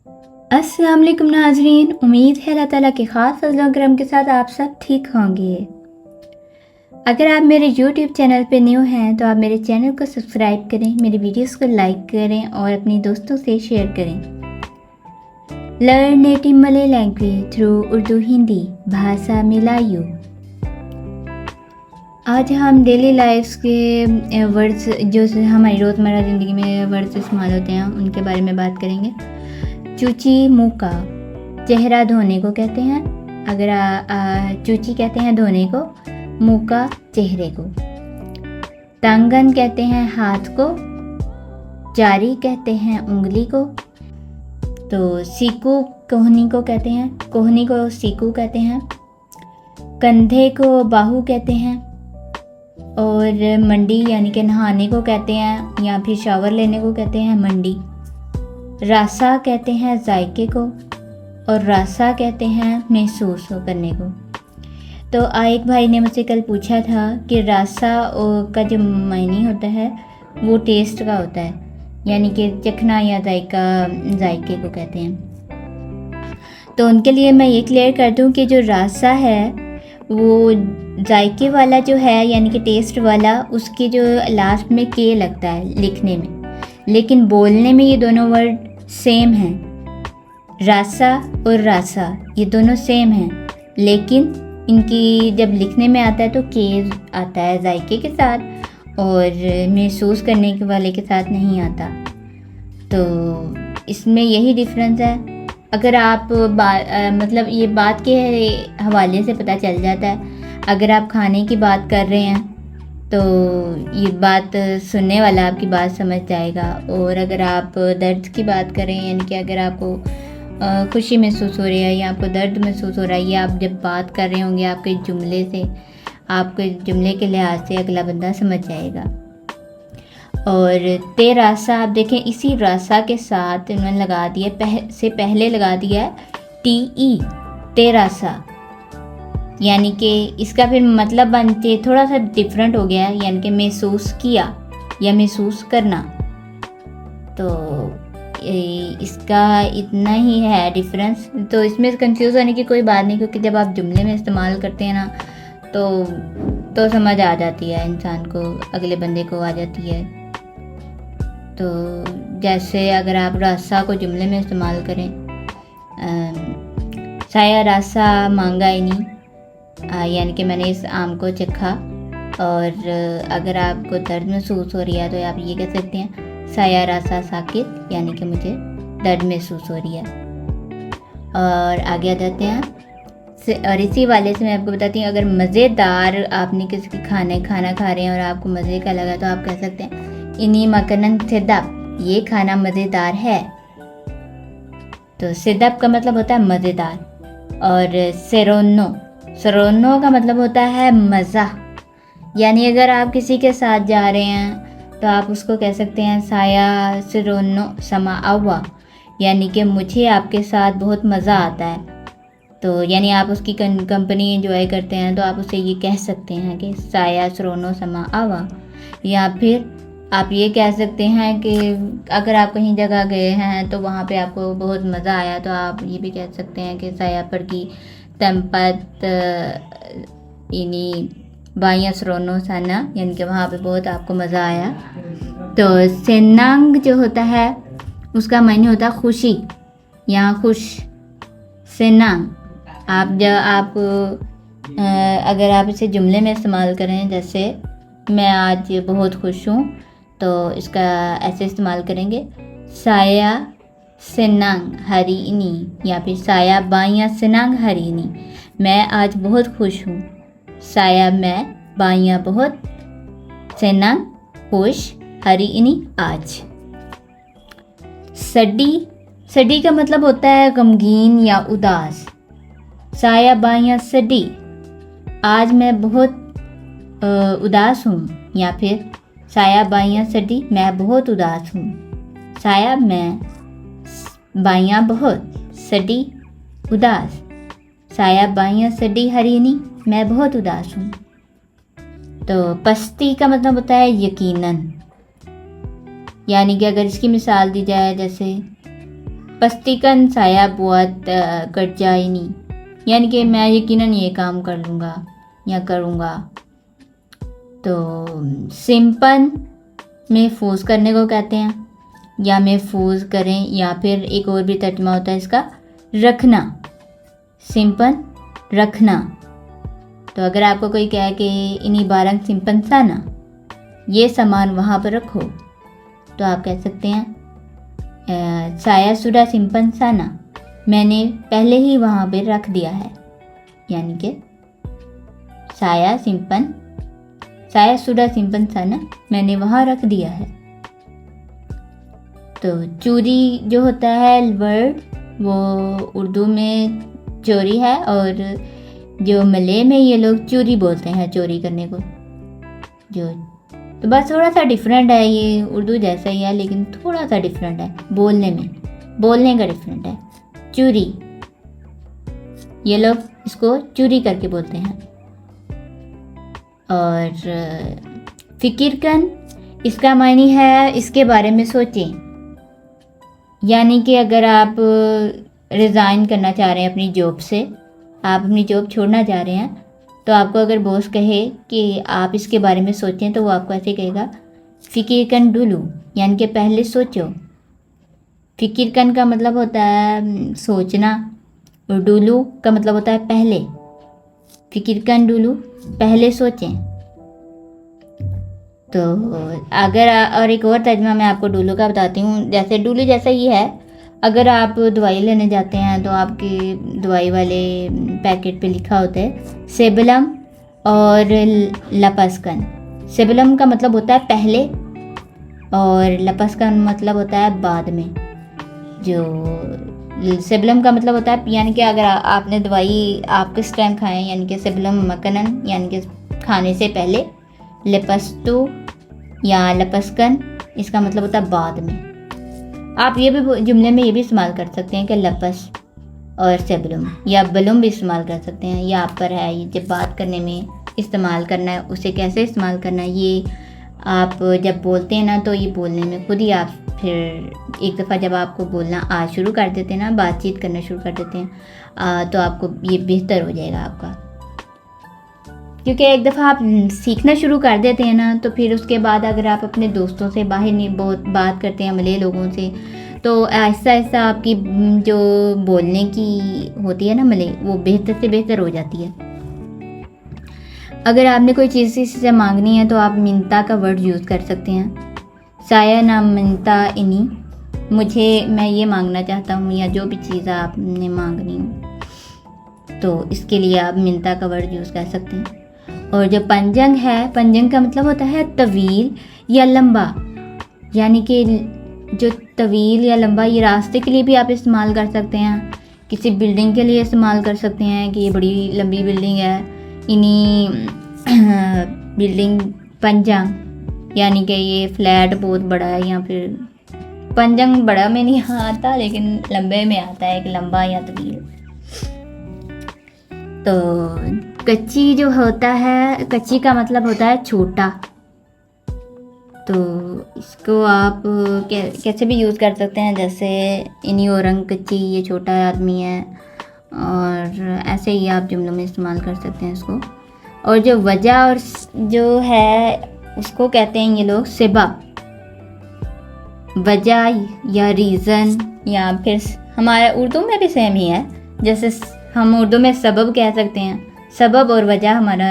अस्सलाम वालेकुम नाजरीन, उम्मीद है अल्लाह ताला के ख़ास फज़ल करम के साथ आप सब ठीक होंगे। अगर आप मेरे YouTube चैनल पे न्यू हैं तो आप मेरे चैनल को सब्सक्राइब करें, मेरी वीडियोस को लाइक करें और अपने दोस्तों से शेयर करें। Learn native Malay language through Urdu Hindi भाषा मिलायू। आज हम डेली लाइफ्स के वर्ड्स जो हमारी रोज़मर्रा ज़िंदगी में वर्ड्स इस्तेमाल होते हैं उनके बारे में बात करेंगे। चूची मुँह का, चेहरा धोने को कहते हैं। अगर चूची कहते हैं धोने को, मुँह का चेहरे को। टांगन कहते हैं हाथ को, जारी कहते हैं उंगली को। तो सीकू कोहनी को कहते हैं, कोहनी को सीकू कहते हैं। कंधे को बाहू कहते हैं। और मंडी यानी कि नहाने को कहते हैं या फिर शावर लेने को कहते हैं मंडी। रासा कहते हैं जायके को और रासा कहते हैं महसूस करने को। तो एक भाई ने मुझसे कल पूछा था कि रासा का जो मायने होता है वो टेस्ट का होता है, यानी कि चखना या जायके को कहते हैं। तो उनके लिए मैं ये क्लियर कर दूं कि जो रासा है वो जायके वाला जो है यानी कि टेस्ट वाला, उसके जो लास्ट में के लगता है लिखने में, लेकिन बोलने में ये दोनों वर्ड सेम हैं। रासा और रासा ये दोनों सेम हैं, लेकिन इनकी जब लिखने में आता है तो के आता है जायके के साथ और महसूस करने के वाले के साथ नहीं आता। तो इसमें यही डिफरेंस है। अगर आप मतलब ये बात के हवाले से पता चल जाता है। अगर आप खाने की बात कर रहे हैं तो ये बात सुनने वाला आपकी बात समझ जाएगा। और अगर आप दर्द की बात करें, यानी कि अगर आपको खुशी महसूस हो रही है या आपको दर्द महसूस हो रहा है, या आप जब बात कर रहे होंगे आपके जुमले से, आपके जुमले के लिहाज से अगला बंदा समझ जाएगा। और ते रासा, आप देखें इसी रासा के साथ उन्होंने लगा दिया से पहले लगा दिया है TE, ते रासा, यानी कि इसका फिर मतलब बनते थोड़ा सा डिफरेंट हो गया है, यानी कि महसूस किया या महसूस करना। तो इसका इतना ही है डिफरेंस। तो इसमें कंफ्यूज होने की कोई बात नहीं, क्योंकि जब आप जुमले में इस्तेमाल करते हैं ना तो समझ आ जाती है इंसान को, अगले बंदे को आ जाती है। तो जैसे अगर आप रासा को जुमले में इस्तेमाल करें, साया रासा मांगा इनी, यानी कि मैंने इस आम को चखा। और अगर आपको दर्द महसूस हो रही है तो आप ये कह सकते हैं साया रासा साकित, यानी कि मुझे दर्द महसूस हो रही है। और आगे आ जाते हैं। और इसी वाले से मैं आपको बताती हूँ, अगर मज़ेदार आपने किसी खाना खा रहे हैं और आपको मज़े का लगा तो आप कह सकते हैं इनी मकनन सिदप, ये खाना मज़ेदार है। तो सिदप का मतलब होता है मज़ेदार। और सेरोनो का मतलब होता है मज़ा, यानी अगर आप किसी के साथ जा रहे हैं तो आप उसको कह सकते हैं साया सेरोनो समा आवा, यानी कि मुझे आपके साथ बहुत मज़ा आता है। तो यानी आप उसकी कंपनी एंजॉय करते हैं तो आप उसे ये कह सकते हैं कि साया सेरोनो समा आवा। या फिर आप ये कह सकते हैं कि अगर आप कहीं जगह गए हैं तो वहाँ पे आपको बहुत मज़ा आया, तो आप ये भी कह सकते हैं कि साया पर की तंपत इनी बाइया सरोनो साना, यानी कि वहाँ पे बहुत आपको मज़ा आया। तो सेनांग जो होता है उसका मायने होता है खुशी या खुश। सेनांग अगर आप इसे जुमले में इस्तेमाल करें, जैसे मैं आज बहुत खुश हूँ, तो इसका ऐसे इस्तेमाल करेंगे साया सेनांग हरीनी, या फिर साया बाइया सेनांग हरीनी, मैं आज बहुत खुश हूँ। साया मैं, बाइया बहुत, सेनांग खुश, हरीनी आज। सडी का मतलब होता है गमगीन या उदास। साया बाइया सडी, आज मैं बहुत उदास हूँ। या फिर साया बाइया सडी, मैं बहुत उदास हूँ। साया मैं, बाइया बहुत, सडी उदास। साया बाइया सडी हरीनी, मैं बहुत उदास हूँ। तो पस्ती का मतलब होता है यकीनन, यानी कि अगर इसकी मिसाल दी जाए, जैसे पस्तिकन साया बुआत करजाइनी, यानी कि मैं यकीनन ये काम कर लूँगा या करूँगा। तो सिंपन महफूज करने को कहते हैं, या महफूज करें, या फिर एक और भी तर्जुमा होता है इसका रखना, सिंपन रखना। तो अगर आपको कोई कहे कि इन्हीं बारंग सिंपन साना, ये सामान वहाँ पर रखो, तो आप कह सकते हैं साया सुडा सिंपन साना, मैंने पहले ही वहाँ पर रख दिया है। यानी कि साया सुडा सिंपन साना, मैंने वहाँ रख दिया है। तो चोरी जो होता है वर्ड, वो उर्दू में चोरी है, और जो मलय में ये लोग चोरी बोलते हैं चोरी करने को। तो बस थोड़ा सा डिफरेंट है, ये उर्दू जैसा ही है लेकिन थोड़ा सा डिफरेंट है बोलने का डिफरेंट है। चोरी, ये लोग इसको चोरी करके बोलते हैं। और फिकिरकन, इसका मायने है इसके बारे में सोचें। यानी कि अगर आप रिज़ाइन करना चाह रहे हैं अपनी जॉब से, आप अपनी जॉब छोड़ना चाह रहे हैं, तो आपको अगर बॉस कहे कि आप इसके बारे में सोचें, तो वो आपको ऐसे कहेगा फिकिरकन डुलू, यानी कि पहले सोचो। फिकिरकन का मतलब होता है सोचना, और डुलू का मतलब होता है पहले। फिकिरकन डुलू, पहले सोचें। तो अगर और एक और तर्जमा मैं आपको डुलू का बताती हूँ। जैसे डुलू जैसा ही है, अगर आप दवाई लेने जाते हैं तो आपकी दवाई वाले पैकेट पे लिखा होता है सेबलम और लपस्कन। सेबलम का मतलब होता है पहले, और लपस्कन मतलब होता है बाद में। जो सेबलम का मतलब होता है, यानी कि अगर आपने दवाई आप किस टाइम खाएं, यानी कि सेबलम मकनन, यानी कि खाने से पहले। लपस्तु या लपस्कन, इसका मतलब होता है बाद में। आप ये भी जुमले में ये भी इस्तेमाल कर सकते हैं कि लपस और सेबलम या बलुम भी इस्तेमाल कर सकते हैं। ये आप पर है, ये जब बात करने में इस्तेमाल करना है, उसे कैसे इस्तेमाल करना है, ये आप जब बोलते हैं ना, तो ये बोलने में खुद ही आप फिर एक दफ़ा जब आपको बोलना शुरू कर देते हैं ना, बातचीत करना शुरू कर देते हैं, तो आपको ये बेहतर हो जाएगा आपका। क्योंकि एक दफ़ा आप सीखना शुरू कर देते हैं ना, तो फिर उसके बाद अगर आप अपने दोस्तों से बाहर नहीं बात करते हैं, मलय लोगों से, तो आहिस्ता आहिस्ता आपकी जो बोलने की होती है ना मलय, वो बेहतर से बेहतर हो जाती है। अगर आपने कोई चीज़ किसी से मांगनी है, तो आप मिन्ता का वर्ड यूज़ कर सकते हैं। साया नाम मिन्ता इनी, मैं ये मांगना चाहता हूँ, या जो भी चीज़ आपने मांगनी हो, तो इसके लिए आप मिन्ता का वर्ड यूज़ कर सकते हैं। और जो पंजंग है, पंजंग का मतलब होता है तवील या लंबा, यानी कि जो तवील या लंबा, ये रास्ते के लिए भी आप इस्तेमाल कर सकते हैं, किसी बिल्डिंग के लिए इस्तेमाल कर सकते हैं कि ये बड़ी लंबी बिल्डिंग है, इन्हीं बिल्डिंग पंजंग, यानी कि ये फ्लैट बहुत बड़ा है, या फिर पंजंग बड़ा में नहीं आता लेकिन लंबे में आता है, एक लंबा या तवील। तो कच्ची जो होता है, कच्ची का मतलब होता है छोटा। तो इसको आप कैसे भी यूज़ कर सकते हैं, जैसे इन्हीं और रंग कच्ची, ये छोटा आदमी है, और ऐसे ही आप जुमलों में इस्तेमाल कर सकते हैं इसको। और जो वजह और जो है, उसको कहते हैं ये लोग सबब। वजह या रीज़न, या फिर हमारे उर्दू में भी सेम ही है, जैसे हम उर्दू में सबब कह सकते हैं, सबब और वजह हमारा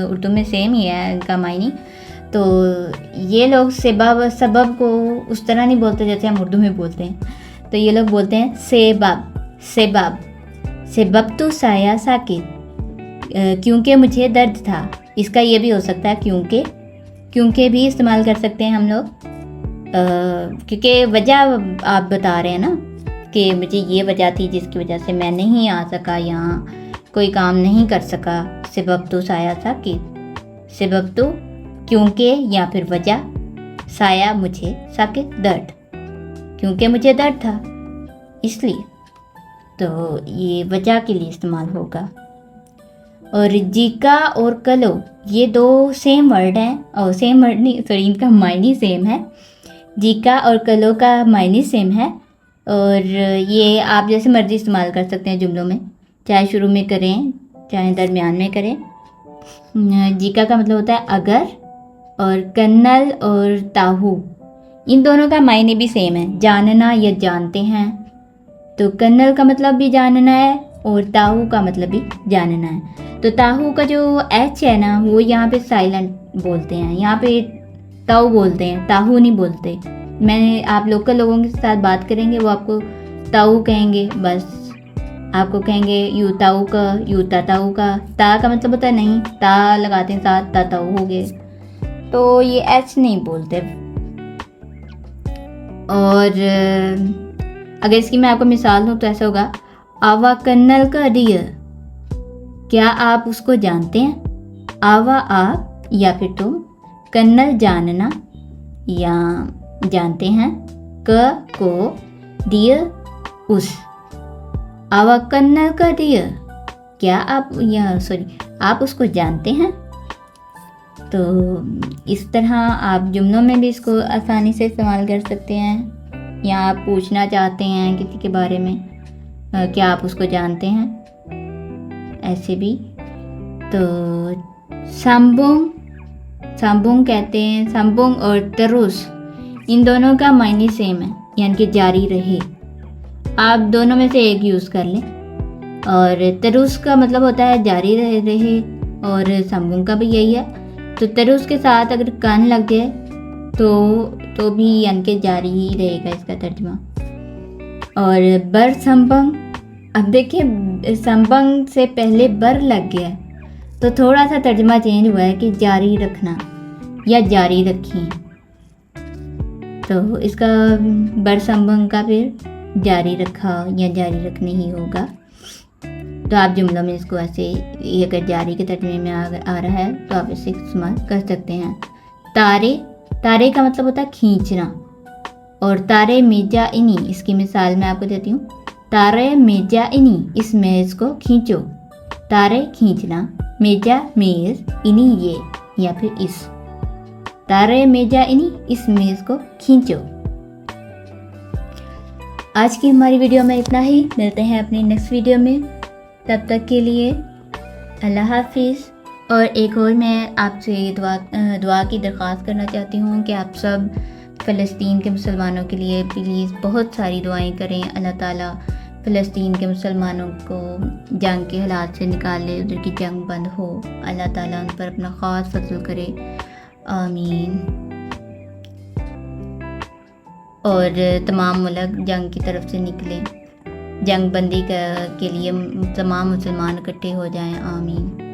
उर्दू में सेम ही है इनका मायने। तो ये लोग सबब को उस तरह नहीं बोलते जैसे हम उर्दू में बोलते हैं, तो ये लोग बोलते हैं sebab तो साया साकित, क्योंकि मुझे दर्द था। इसका ये भी हो सकता है क्योंकि भी इस्तेमाल कर सकते हैं हम लोग, क्योंकि वजह आप बता रहे हैं ना कि मुझे ये वजह थी जिसकी वजह से मैं नहीं आ सका, यहाँ कोई काम नहीं कर सका। सबब तो साया साकित, सबब तो क्योंकि या फिर वजह, साया मुझे, साकित दर्द, क्योंकि मुझे दर्द था इसलिए। तो ये वजह के लिए इस्तेमाल होगा। और जीका और कलो, ये दो सेम वर्ड हैं, और सेम वर्ड नहीं, सॉरी, इनका मायने सेम है। जीका और कलो का मायने सेम है, और ये आप जैसे मर्ज़ी इस्तेमाल कर सकते हैं जुमलों में, चाहे शुरू में करें चाहे दरमियान में करें। जीका का मतलब होता है अगर, और कन्नल और ताहू इन दोनों का मायने भी सेम है, जानना या जानते हैं। तो कन्नल का मतलब भी जानना है और ताहू का मतलब भी जानना है। तो ताहू का जो एच है ना, वो यहाँ पे साइलेंट बोलते हैं, यहाँ पे ताऊ बोलते हैं, ताहू नहीं बोलते। मैं आप लोकल लोगों के साथ बात करेंगे, वो आपको ताऊ कहेंगे, बस आपको कहेंगे यू ताऊ का, यू ताऊ का। ता का मतलब होता है नहीं, ता लगाते हैं साथ, ता ताऊ हो गए। तो ये एच नहीं बोलते। और अगर इसकी मैं आपको मिसाल दूँ तो ऐसा होगा, आवा कन्नल का डियर, क्या आप उसको जानते हैं। आवा आप या फिर तुम, कन्नल जानना या जानते हैं, क को, डियर उस। आवा कन्नल का डियर, क्या आप आप उसको जानते हैं। तो इस तरह आप जुमलों में भी इसको आसानी से इस्तेमाल कर सकते हैं, या आप पूछना चाहते हैं किसी के बारे में, क्या आप उसको जानते हैं, ऐसे भी। तो सांबोंग कहते हैं। सांबोंग और तरुस इन दोनों का मायने सेम है, यानी कि जारी रहे। आप दोनों में से एक यूज़ कर लें। और तरुस का मतलब होता है जारी रहे, और सांबोंग का भी यही है। तो तरुस के साथ अगर कान लग जाए तो भी यानी कि जारी ही रहेगा इसका तर्जमा। और बर संबंग, अब देखिए संबंग से पहले बर लग गया तो थोड़ा सा तर्जमा चेंज हुआ है कि जारी रखना या जारी रखिए। तो इसका बर संबंग का फिर जारी रखा या जारी रखने ही होगा। तो आप जुमलों में इसको ऐसे, ये अगर जारी के तर्जमे में आ रहा है तो आप इसे इस्तेमाल कर सकते हैं। तारे का मतलब होता है खींचना। और तारे मेजा इनी, इसकी मिसाल मैं आपको देती हूँ। तारे मेजा इनी, इस मेज़ को खींचो। तारे खींचना, मेजा मेज़, इनी ये या फिर इस। तारे मेजा इनी, इस मेज़ को खींचो। आज की हमारी वीडियो में इतना ही। मिलते हैं अपनी नेक्स्ट वीडियो में, तब तक के लिए अल्लाह हाफिज़। और एक और मैं आपसे दुआ की दरख्वास्त करना चाहती हूँ कि आप सब फ़लस्तीन के मुसलमानों के लिए प्लीज़ बहुत सारी दुआएं करें। अल्लाह ताला फ़लस्तीन के मुसलमानों को जंग के हालात से निकाले, उधर की जंग बंद हो। अल्लाह ताला उन पर अपना ख़ास फजल करे, आमीन। और तमाम मुल्क जंग की तरफ से निकले, जंग बंदी के लिए तमाम मुसलमान इकट्ठे हो जाएं, आमीन।